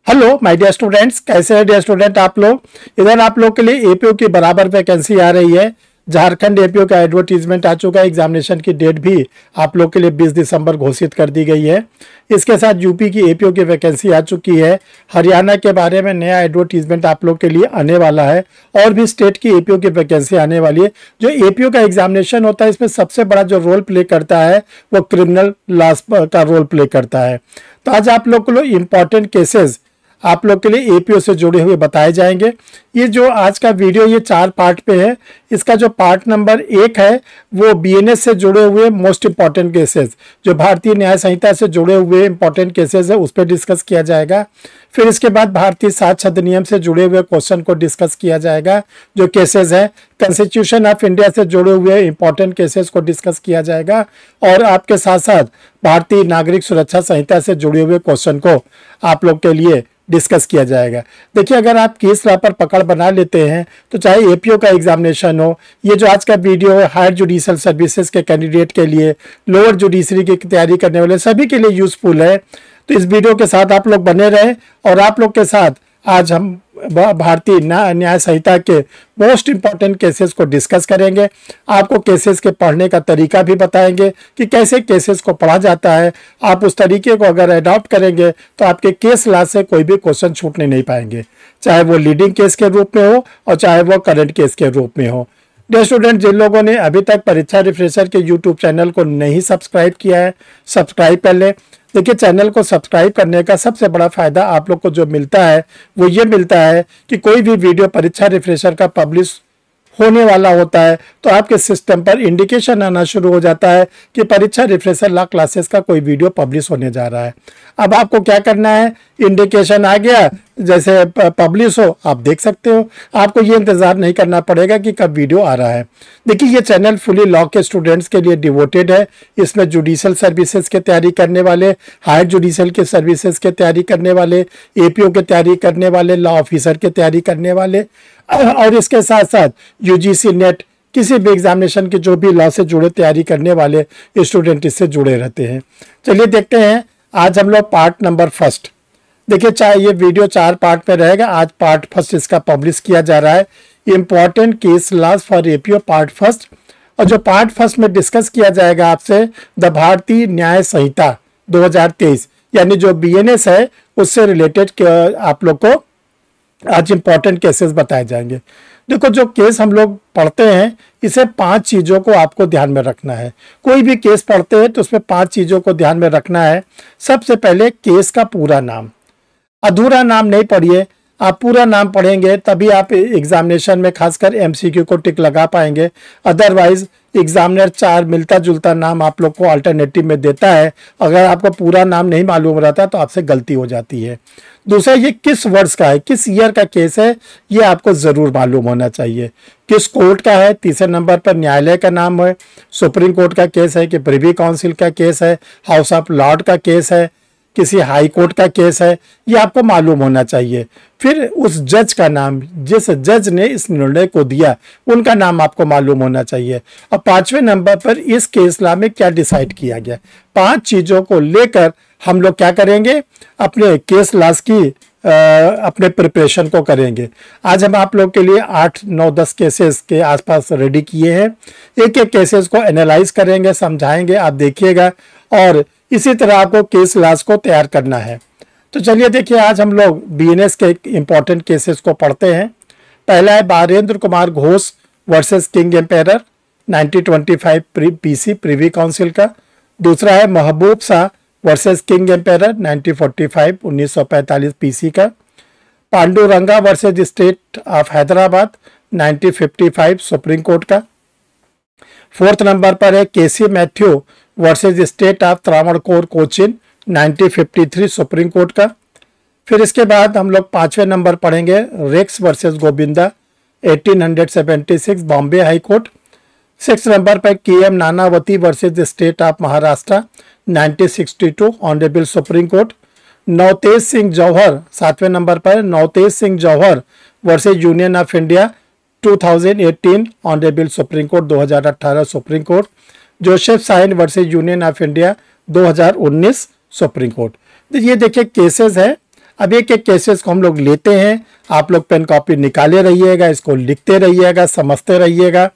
Hello my dear students, कैसे हैं dear student आप लोग। इधर आप लोग के लिए एपीओ की बराबर वैकेंसी आ रही है। झारखंड एपीओ का एडवर्टीजमेंट आ चुका है। एग्जामिनेशन की डेट भी आप लोग के लिए 20 दिसंबर घोषित कर दी गई है। इसके साथ यूपी की एपीओ की वैकेंसी आ चुकी है। हरियाणा के बारे में नया एडवर्टीजमेंट आप लोग के लिए आने वाला है और भी स्टेट की एपीओ की वैकेंसी आने वाली है। जो एपीओ का एग्जामिनेशन होता है इसमें सबसे बड़ा जो रोल प्ले करता है वो क्रिमिनल लॉस का रोल प्ले करता है। तो आज आप लोग को इंपॉर्टेंट केसेस आप लोग के लिए एपीओ से जुड़े हुए बताए जाएंगे। ये जो आज का वीडियो ये 4 पार्ट पे है। इसका जो पार्ट नंबर 1 है वो बीएनएस से जुड़े हुए मोस्ट इंपॉर्टेंट केसेस, जो भारतीय न्याय संहिता से जुड़े हुए इंपॉर्टेंट केसेस है उस पर डिस्कस किया जाएगा। फिर इसके बाद भारतीय साक्ष्य अधिनियम से जुड़े हुए क्वेश्चन को डिस्कस किया जाएगा। जो केसेस है कॉन्स्टिट्यूशन ऑफ इंडिया से जुड़े हुए इंपॉर्टेंट केसेस को डिस्कस किया जाएगा और आपके साथ साथ भारतीय नागरिक सुरक्षा संहिता से जुड़े हुए क्वेश्चन को आप लोग के लिए डिस्कस किया जाएगा। देखिए, अगर आप केस लॉ पर पकड़ बना लेते हैं तो चाहे एपीओ का एग्जामिनेशन हो, ये जो आज का वीडियो है हायर जुडिशियल सर्विसेज के कैंडिडेट के लिए, लोअर जुडिशरी की तैयारी करने वाले सभी के लिए यूजफुल है। तो इस वीडियो के साथ आप लोग बने रहें और आप लोग के साथ आज हम भारतीय न्याय संहिता के मोस्ट इंपॉर्टेंट केसेस को डिस्कस करेंगे। आपको केसेस के पढ़ने का तरीका भी बताएंगे कि कैसे केसेस को पढ़ा जाता है। आप उस तरीके को अगर अडॉप्ट करेंगे तो आपके केस लॉ से कोई भी क्वेश्चन छूटने नहीं पाएंगे, चाहे वो लीडिंग केस के रूप में हो और चाहे वो करंट केस के रूप में हो। डियर स्टूडेंट, जिन लोगों ने अभी तक परीक्षा रिफ्रेशर के यूट्यूब चैनल को नहीं सब्सक्राइब किया है, सब्सक्राइब कर ले। देखिए, चैनल को सब्सक्राइब करने का सबसे बड़ा फायदा आप लोग को जो मिलता है वो ये मिलता है कि कोई भी वीडियो परीक्षा रिफ्रेशर का पब्लिश होने वाला होता है तो आपके सिस्टम पर इंडिकेशन आना शुरू हो जाता है कि परीक्षा रिफ्रेशर लॉ क्लासेस का कोई वीडियो पब्लिश होने जा रहा है। अब आपको क्या करना है, इंडिकेशन आ गया जैसे पब्लिश हो आप देख सकते हो। आपको ये इंतजार नहीं करना पड़ेगा कि कब वीडियो आ रहा है। देखिए, ये चैनल फुली लॉ के स्टूडेंट्स के लिए डिवोटेड है। इसमें जुडिशियल सर्विसेज की तैयारी करने वाले, हायर जुडिशियल के सर्विसेज की तैयारी करने वाले, एपीओ की तैयारी करने वाले, लॉ ऑफिसर की तैयारी करने वाले और इसके साथ साथ यूजीसी नेट किसी भी एग्जामिनेशन के जो भी लॉ से जुड़े तैयारी करने वाले स्टूडेंट इससे जुड़े रहते हैं। चलिए देखते हैं आज हम लोग पार्ट नंबर फर्स्ट। देखिए, चाहे ये वीडियो 4 पार्ट में रहेगा, आज पार्ट फर्स्ट इसका पब्लिश किया जा रहा है। Important case laws for APO part first. और जो पार्ट फर्स्ट में डिस्कस किया जाएगा आपसे द भारतीय न्याय संहिता 2023 यानी जो बीएनएस है उससे रिलेटेड आप लोग को आज इंपॉर्टेंट केसेस बताए जाएंगे। देखो, जो केस हम लोग पढ़ते हैं इसे 5 चीज़ों को आपको ध्यान में रखना है। कोई भी केस पढ़ते हैं तो उसमें 5 चीज़ों को ध्यान में रखना है। सबसे पहले केस का पूरा नाम, अधूरा नाम नहीं पढ़िए। आप पूरा नाम पढ़ेंगे तभी आप एग्जामिनेशन में खासकर एमसीक्यू को टिक लगा पाएंगे। अदरवाइज एग्जामिनर 4 मिलता जुलता नाम आप लोग को अल्टरनेटिव में देता है। अगर आपको पूरा नाम नहीं मालूम रहता तो आपसे गलती हो जाती है। दूसरा, ये किस वर्ष का है, किस ईयर का केस है, ये आपको ज़रूर मालूम होना चाहिए। किस कोर्ट का है, तीसरे नंबर पर न्यायालय का नाम है, सुप्रीम कोर्ट का केस है कि प्रिवी काउंसिल का केस है, हाउस ऑफ लॉर्ड का केस है, किसी हाई कोर्ट का केस है, ये आपको मालूम होना चाहिए। फिर उस जज का नाम, जिस जज ने इस निर्णय को दिया उनका नाम आपको मालूम होना चाहिए। और 5वें नंबर पर इस केस लॉ में क्या डिसाइड किया गया। 5 चीज़ों को लेकर हम लोग क्या करेंगे, अपने केस लॉज की अपने प्रिपरेशन को करेंगे। आज हम आप लोग के लिए 8, 9, 10 केसेस के आसपास रेडी किए हैं। एक एक केसेस को एनालाइज करेंगे, समझाएंगे, आप देखिएगा और इसी तरह आपको केस लॉज को तैयार करना है। तो चलिए देखिए, आज हम लोग बीएनएस के इंपॉर्टेंट केसेस को पढ़ते हैं। पहला है Barendra Kumar Ghosh versus king Emperor 1925 PC Privy Council का। दूसरा है Mahboob Shah versus king Emperor 1945 1945 PC का। Pandurang versus state of Hyderabad 1955 Supreme Court का। 4th नंबर पर है केसी Matthew versus state of Travancore Cochin 1953 Supreme Court का। फिर इसके बाद हम लोग 5वें नंबर पढ़ेंगे Rex versus Govinda 1876 Bombay High Court. 6th number पर KM Nanavati versus state of Maharashtra 1962 honourable supreme court. Navtej Singh Johar 7वें नंबर पर Navtej Singh Johar versus union of India 2018 honourable supreme court 2018 supreme court. Joseph Shine versus union of India 2019 supreme court. ये देखिए cases है। अब एक एक cases को हम लोग लेते हैं, आप लोग पेन कॉपी निकाले रहिएगा, इसको लिखते रहिएगा, समझते रहिएगा,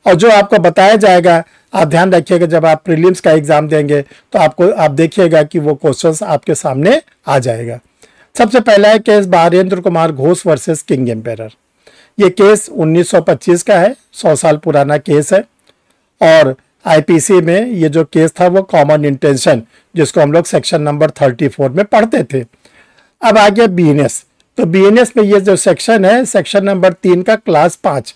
और जो आपको बताया जाएगा आप ध्यान रखिएगा, जब आप प्रीलिम्स का एग्जाम देंगे तो आप देखिएगा कि वो क्वेश्चंस आपके सामने आ जाएगा। सबसे पहला है case Barendra Kumar Ghosh versus king emperor. ये केस 1925 का है, 100 साल पुराना केस है, और आईपीसी में ये जो केस था वो कॉमन इंटेंशन, जिसको हम लोग सेक्शन नंबर 34 में पढ़ते थे। अब आ गया बीएनएस, तो बीएनएस में ये जो सेक्शन है, सेक्शन नंबर 3 का क्लास 5,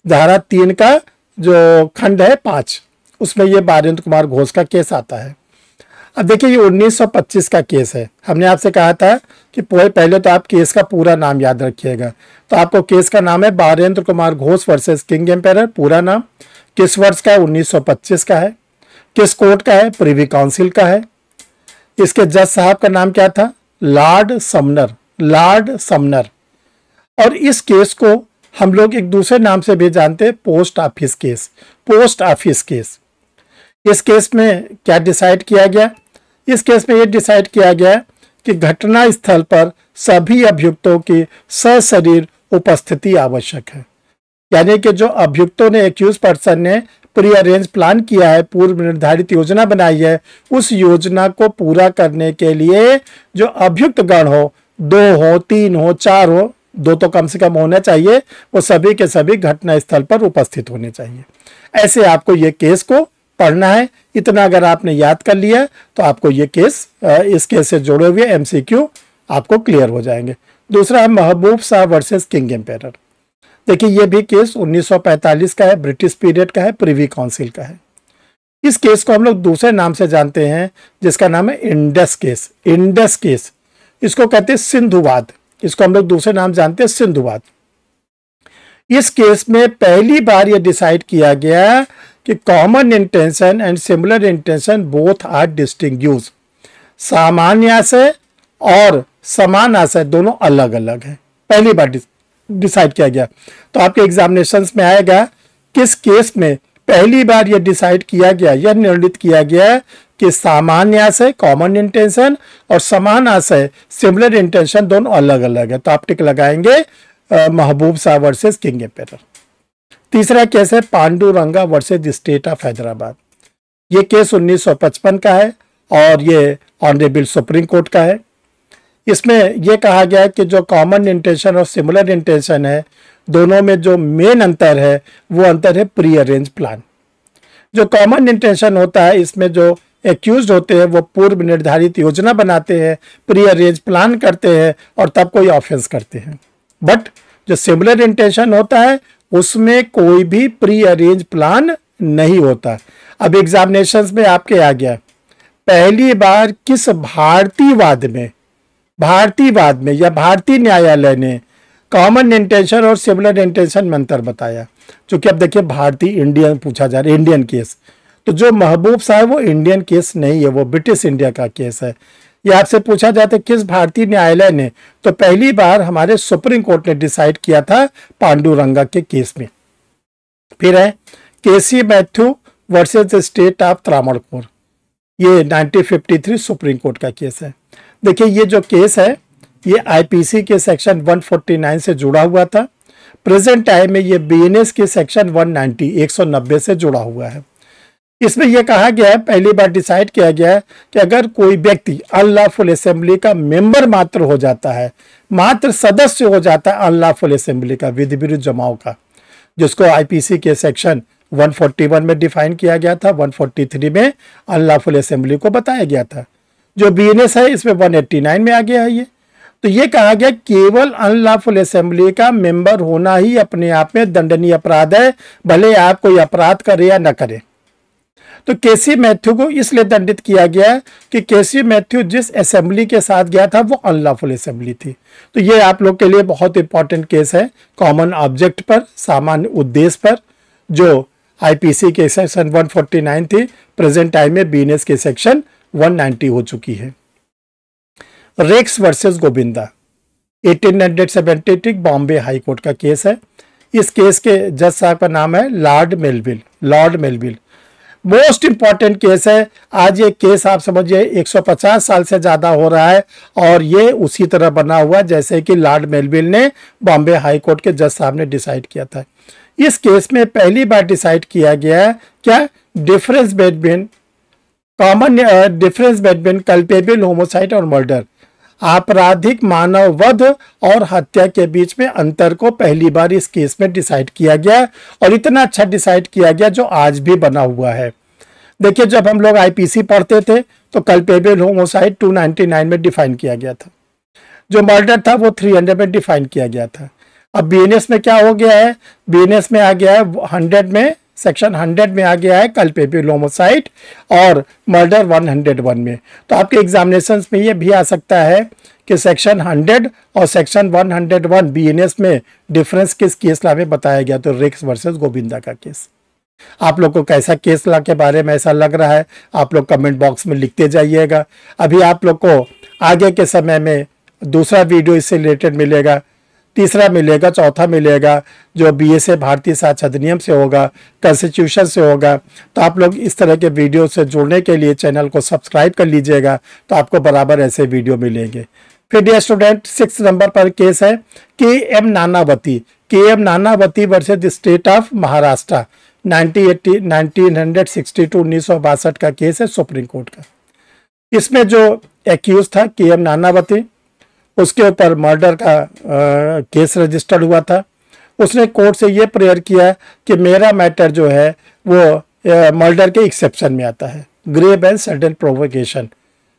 धारा 3 का जो खंड है 5, उसमें ये बारेंद्र कुमार घोष का केस आता है। अब देखिए ये 1925 का केस है। हमने आपसे कहा था कि पहले तो आप केस का पूरा नाम याद रखिएगा, तो आपको केस का नाम है Barendra Kumar Ghosh versus king emperor, पूरा नाम। किस वर्ष का है? 1925 का है। किस कोर्ट का है? प्रिवी काउंसिल का है। इसके जज साहब का नाम क्या था? Lord Sumner, Lord Sumner. और इस केस को हम लोग एक दूसरे नाम से भी जानते हैं, post office case, post office case. इस केस में क्या डिसाइड किया गया? इस केस में यह डिसाइड किया गया कि घटना स्थल पर सभी अभियुक्तों की सशरीर उपस्थिति आवश्यक है। यानी कि जो अभियुक्तों ने, एक्यूज पर्सन ने प्री अरेंज प्लान किया है, पूर्व निर्धारित योजना बनाई है, उस योजना को पूरा करने के लिए जो अभियुक्त गण हो, 2 हो, 3 हो, 4 हो, 2 तो कम से कम होना चाहिए, वो सभी के सभी घटना स्थल पर उपस्थित होने चाहिए। ऐसे आपको ये केस को पढ़ना है। इतना अगर आपने याद कर लिया तो आपको ये केस, इस केस से जुड़े हुए एमसीक्यू आपको क्लियर हो जाएंगे। दूसरा है Mahboob Shah versus king emperor. देखिए ये भी केस 1945 का है, ब्रिटिश पीरियड का है, प्रिवी काउंसिल का है। इस केस को हम लोग दूसरे नाम से जानते हैं, जिसका नाम है इंडस केस। इंडस केस, इसको कहते हैं सिंधुवाद, इसको हम लोग दूसरे नाम जानते हैं सिंधुवाद। इस केस में पहली बार यह डिसाइड किया गया कि common intention and similar intention both are distinguish. सामान्य आशय और समान आशय दोनों अलग अलग है, पहली बार डिसाइड किया गया। तो आपके एग्जामिनेशंस में आएगा किस केस में पहली बार यह डिसाइड किया गया, यह निर्णित किया गया कि सामान्य आशय कॉमन इंटेंशन और समान आशय सिमिलर इंटेंशन दोनों अलग अलग है। तो आप टिक लगाएंगे महबूब शाह वर्सेस किंग एम्पेरर। तीसरा केस है Panduranga versus state of Hyderabad. ये केस 1955 का है और ये ऑनरेबल सुप्रीम कोर्ट का है। इसमें यह कहा गया है कि जो कॉमन इंटेंशन और सिमिलर इंटेंशन है, दोनों में जो मेन अंतर है वो अंतर है प्री अरेंज प्लान। जो कॉमन इंटेंशन होता है, इसमें जो एक्यूज्ड होते हैं वो पूर्व निर्धारित योजना बनाते हैं, प्री अरेंज प्लान करते हैं और तब कोई ऑफेंस करते हैं। बट जो सिमिलर इंटेंशन होता है उसमें कोई भी प्री अरेंज प्लान नहीं होता। अब एग्जामिनेशंस में आपके आ गया पहली बार किस भारतीयवाद में या भारतीय न्यायालय ने कॉमन इंटेंशन और सिमिलर इंटेंशन में अंतर बताया। क्योंकि अब देखिए भारतीय इंडियन पूछा जा रहा है, इंडियन केस, तो जो महबूब साहब वो इंडियन केस नहीं है, वो ब्रिटिश इंडिया का केस है। ये आपसे पूछा जाता है किस भारतीय न्यायालय ने, तो पहली बार हमारे सुप्रीम कोर्ट ने डिसाइड किया था पांडुरंगा के केस में। फिर है केसी Matthew versus state of Travancore. ये 1953 सुप्रीम कोर्ट का केस है। देखिए ये जो केस है ये आईपीसी के सेक्शन 149 से जुड़ा हुआ था। प्रेजेंट टाइम में ये बीएनएस के सेक्शन 190 से जुड़ा हुआ है। इसमें यह कहा गया है, पहली बार डिसाइड किया गया है कि अगर कोई व्यक्ति अनलॉफुल असेंबली का मेंबर मात्र हो जाता है, मात्र सदस्य हो जाता है अनलॉफुल असेंबली का, विधि विरुद्ध जमाव का, जिसको आईपीसी के सेक्शन 141 में डिफाइन किया गया था, 143 में अनलॉफुल असेंबली को बताया गया था। जो बीएनएस है इसमें 189 में आ गया है। ये तो ये कहा गया केवल अनलॉफुल असेंबली का मेंबर होना ही अपने आप में दंडनीय अपराध है, भले आप कोई अपराध करे या न करे। तो केसी मैथ्यू को इसलिए दंडित किया गया कि केसी मैथ्यू जिस असेंबली के साथ गया था वो अनलॉफुल असेंबली थी। तो ये आप लोग के लिए बहुत इंपॉर्टेंट केस है, कॉमन ऑब्जेक्ट पर, सामान्य उद्देश्य पर, जो आईपीसी के सेक्शन 149 थी, प्रेजेंट टाइम में बीएनएस के सेक्शन 190 हो चुकी है। Rex versus Govinda 1873 Bombay High Court का केस है। इस केस के जज साहब का नाम है Lord Melvill. Most important case है। आज ये केस आप समझिए 150 साल से ज़्यादा हो रहा है और ये उसी तरह बना हुआ जैसे कि लॉर्ड मेलविल ने बॉम्बे हाई कोर्ट के जज साहब ने डिसाइड किया था। इस केस में पहली बार डिसाइड किया गया है क्या, डिफरेंस बिटवीन कल्पेबल होमोसाइड और मर्डर, आपराधिक मानव वध और हत्या के बीच में अंतर को पहली बार इस केस में डिसाइड किया गया और इतना अच्छा डिसाइड किया गया जो आज भी बना हुआ है। देखिए, जब हम लोग आईपीसी पढ़ते थे तो कल्पेबल होमोसाइड 299 में डिफाइन किया गया था, जो मर्डर था वो 300 में डिफाइन किया गया था। अब बीएनएस में क्या हो गया है, बीएनएस में आ गया है 100 में, सेक्शन 100 में आ गया है कल्पेबल होमोसाइड और मर्डर 101 में। तो आपके एग्जामिनेशंस में ये भी आ सकता है कि सेक्शन 100 और सेक्शन 101 बीएनएस में डिफरेंस किस केस ला में बताया गया, तो रिक्स वर्सेस गोविंदा का केस। आप लोग को कैसा केस ला के बारे में ऐसा लग रहा है, आप लोग कमेंट बॉक्स में लिखते जाइएगा। अभी आप लोग को आगे के समय में दूसरा वीडियो इससे रिलेटेड मिलेगा, तीसरा मिलेगा, चौथा मिलेगा जो बीएसए भारतीय साक्ष्य अधिनियम से होगा, कॉन्स्टिट्यूशन से होगा। तो आप लोग इस तरह के वीडियो से जुड़ने के लिए चैनल को सब्सक्राइब कर लीजिएगा, तो आपको बराबर ऐसे वीडियो मिलेंगे। फिर डियर स्टूडेंट, 6 नंबर पर केस है KM. Nanavati versus state of Maharashtra 1962 का केस है सुप्रीम कोर्ट का। इसमें जो एक्यूज था के.एम. नानावती, उसके ऊपर मर्डर का केस रजिस्टर्ड हुआ था। उसने कोर्ट से ये प्रेयर किया कि मेरा मैटर जो है वो मर्डर के एक्सेप्शन में आता है, ग्रेव एंड सडन प्रोवोकेशन,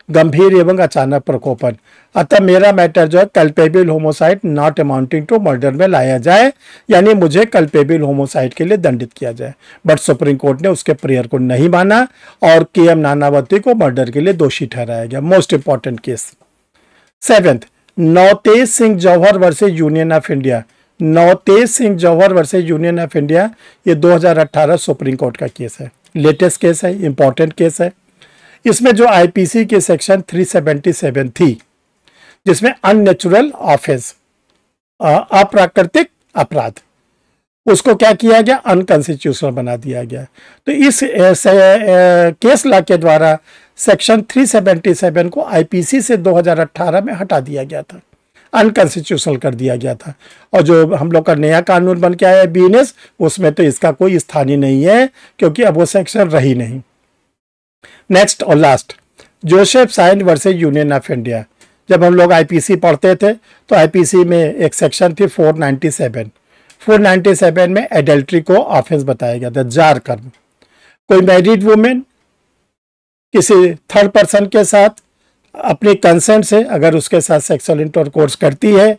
गंभीर एवं अचानक प्रकोपन। अतः मेरा मैटर जो है culpable homicide not amounting to murder में लाया जाए, यानी मुझे कल्पेबल होमोसाइड के लिए दंडित किया जाए। बट सुप्रीम कोर्ट ने उसके प्रेयर को नहीं माना और के.एम. नानावती को मर्डर के लिए दोषी ठहराया गया। Most important case. 7th, Navtej Singh Johar versus union of India. Navtej Singh Johar versus union of India, ये 2018 सुप्रीम कोर्ट का केस है, लेटेस्ट केस है, इंपॉर्टेंट केस है। इसमें जो आईपीसी के सेक्शन 377 थी, जिसमें अननेचुरल ऑफेंस, अप्राकृतिक अपराध, उसको क्या किया गया, अनकॉन्स्टिट्यूशनल बना दिया गया। तो इस केस लॉ के द्वारा सेक्शन 377 को आईपीसी से 2018 में हटा दिया गया था, अनकॉन्स्टिट्यूशनल कर दिया गया था। और जो हम लोग का नया कानून बन के आया है बीएनएस, उसमें तो इसका कोई स्थान ही नहीं है, क्योंकि अब वो सेक्शन रही नहीं। नेक्स्ट और last, Joseph Shine versus union of India. जब हम लोग आईपीसी पढ़ते थे तो आईपीसी में एक सेक्शन थी 497 में एडल्ट्री को ऑफेंस बताया गया था, जार कर्म। कोई मैरिड वुमेन किसी थर्ड पर्सन के साथ अपने कंसेंट से अगर उसके साथ सेक्सुअल इंटरकोर्स करती है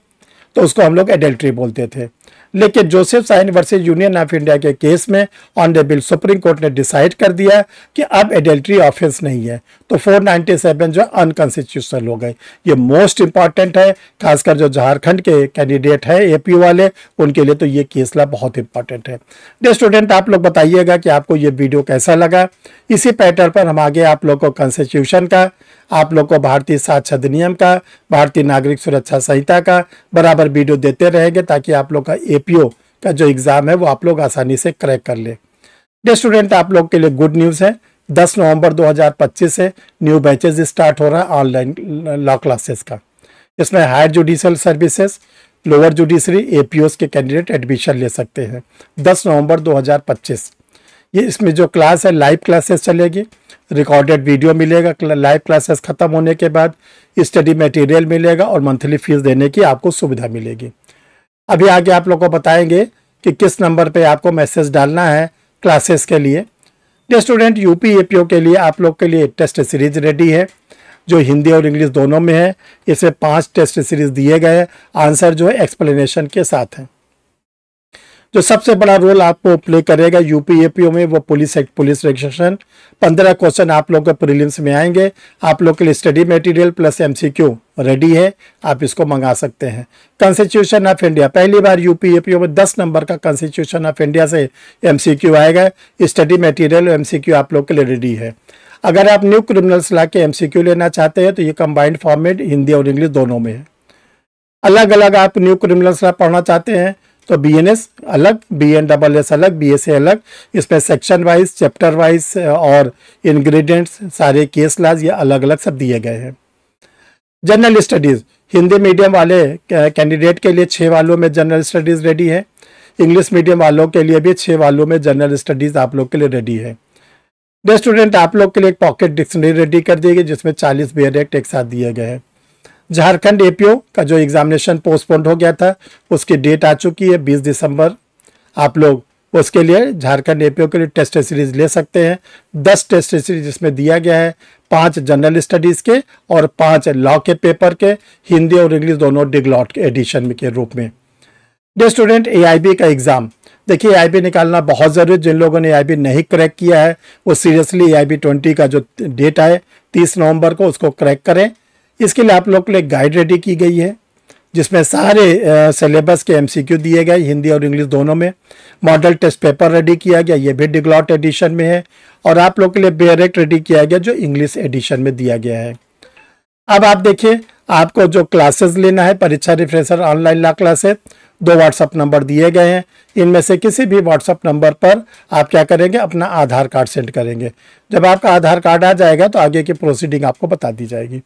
तो उसको हम लोग एडल्ट्री बोलते थे। लेकिन Joseph Shine versus union of India के केस में ऑनरेबल सुप्रीम कोर्ट ने डिसाइड कर दिया कि अब एडल्ट्री ऑफेंस नहीं है, तो 497 जो अनकॉन्स्टिट्यूशनल हो गए। ये मोस्ट इंपॉर्टेंट है, खासकर जो झारखंड के कैंडिडेट है एपी वाले, उनके लिए तो ये केस ला बहुत इंपॉर्टेंट है। डियर स्टूडेंट, आप लोग बताइएगा कि आपको ये वीडियो कैसा लगा। इसी पैटर्न पर हम आगे आप लोग को कॉन्स्टिट्यूशन का, आप लोग को भारतीय साक्ष्य अधिनियम का, भारतीय नागरिक सुरक्षा संहिता का बराबर वीडियो देते रहेंगे, ताकि आप लोग का एपीओ का जो एग्जाम है वो आप लोग आसानी से क्रैक कर ले। डियर स्टूडेंट, आप लोग के लिए गुड न्यूज़ है, 10 नवंबर 2025 से न्यू बैचेज स्टार्ट हो रहा है ऑनलाइन लॉ क्लासेस का। इसमें higher judicial services, lower judiciary, APOs के कैंडिडेट एडमिशन ले सकते हैं 10 नवंबर 2025। ये इसमें जो क्लास है लाइव क्लासेस चलेगी, रिकॉर्डेड वीडियो मिलेगा, लाइव क्लासेस खत्म होने के बाद स्टडी मटेरियल मिलेगा और मंथली फीस देने की आपको सुविधा मिलेगी। अभी आगे आप लोग को बताएंगे कि किस नंबर पे आपको मैसेज डालना है क्लासेस के लिए। डियर स्टूडेंट, यूपी एपीओ के लिए आप लोग के लिए टेस्ट सीरीज रेडी है, जो हिंदी और इंग्लिश दोनों में है। इसमें 5 टेस्ट सीरीज दिए गए हैं, आंसर जो है एक्सप्लेनेशन के साथ है। जो सबसे बड़ा रोल आपको प्ले करेगा यूपी एपीओ में वो police act, police registration. 15 question आप लोग के प्रीलिम्स में आएंगे। आप लोग के लिए study material plus MCQ ready है, आप इसको मंगा सकते हैं। कॉन्स्टिट्यूशन ऑफ इंडिया, पहली बार यूपी एपीओ में 10 नंबर का कॉन्स्टिट्यूशन ऑफ इंडिया से एमसीक्यू आएगा। स्टडी मटेरियल एमसीक्यू आप लोग के लिए रेडी है। अगर आप न्यू क्रिमिनल्स ला के एमसीक्यू लेना चाहते हैं तो ये कंबाइंड फॉर्मेट हिंदी और इंग्लिश दोनों में है। अलग अलग आप न्यू क्रिमिनल्स ला पढ़ना चाहते हैं तो BNS अलग, BNSS अलग, BSA अलग, इसमें सेक्शन वाइज, चैप्टर वाइज और इंग्रेडिएंट्स, सारे केस लॉज ये अलग अलग सब दिए गए हैं। जनरल स्टडीज़, हिंदी मीडियम वाले कैंडिडेट के लिए 6 वालों में जनरल स्टडीज़ रेडी है। इंग्लिश मीडियम वालों के लिए भी 6 वालों में जनरल स्टडीज़ आप लोग के लिए रेडी है। डियर स्टूडेंट, आप लोग के लिए एक पॉकेट डिक्शनरी रेडी कर दी गई जिसमें 40 बेयर एक्ट एक साथ दिए गए हैं। झारखंड APO का जो एग्जामिनेशन पोस्टपोन्ड हो गया था उसकी डेट आ चुकी है 20 दिसंबर। आप लोग उसके लिए झारखंड APO के लिए टेस्ट सीरीज ले सकते हैं। 10 टेस्ट सीरीज इसमें दिया गया है, 5 जनरल स्टडीज़ के और 5 लॉ के पेपर के, हिंदी और इंग्लिश दोनों डिग्लॉट एडिशन के रूप में। डियर स्टूडेंट, AIB का एग्ज़ाम, देखिए AIB निकालना बहुत ज़रूरी। जिन लोगों ने AIB नहीं क्रैक किया है वो सीरियसली AIB 20 का जो डेट है 30 नवंबर को उसको क्रैक करें। इसके लिए आप लोग के लिए गाइड रेडी की गई है जिसमें सारे सिलेबस के MCQ दिए गए, हिंदी और इंग्लिश दोनों में। मॉडल टेस्ट पेपर रेडी किया गया, ये भी डिग्लॉट एडिशन में है। और आप लोग के लिए बेयर एक्ट रेडी किया गया जो इंग्लिश एडिशन में दिया गया है। अब आप देखिए, आपको जो क्लासेस लेना है, परीक्षा रिफ्रेशर ऑनलाइन ला क्लास है, 2 व्हाट्सअप नंबर दिए गए हैं। इनमें से किसी भी व्हाट्सअप नंबर पर आप क्या करेंगे, अपना आधार कार्ड सेंड करेंगे। जब आपका आधार कार्ड आ जाएगा तो आगे की प्रोसीडिंग आपको बता दी जाएगी।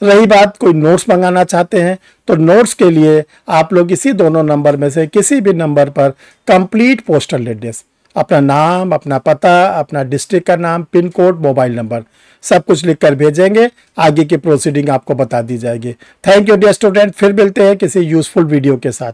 रही बात कोई नोट्स मंगाना चाहते हैं तो नोट्स के लिए आप लोग इसी दोनों नंबर में से किसी भी नंबर पर कंप्लीट पोस्टल एड्रेस, अपना नाम, अपना पता, अपना डिस्ट्रिक्ट का नाम, पिन कोड, मोबाइल नंबर सब कुछ लिखकर भेजेंगे। आगे की प्रोसीडिंग आपको बता दी जाएगी। थैंक यू डियर स्टूडेंट, फिर मिलते हैं किसी यूजफुल वीडियो के साथ।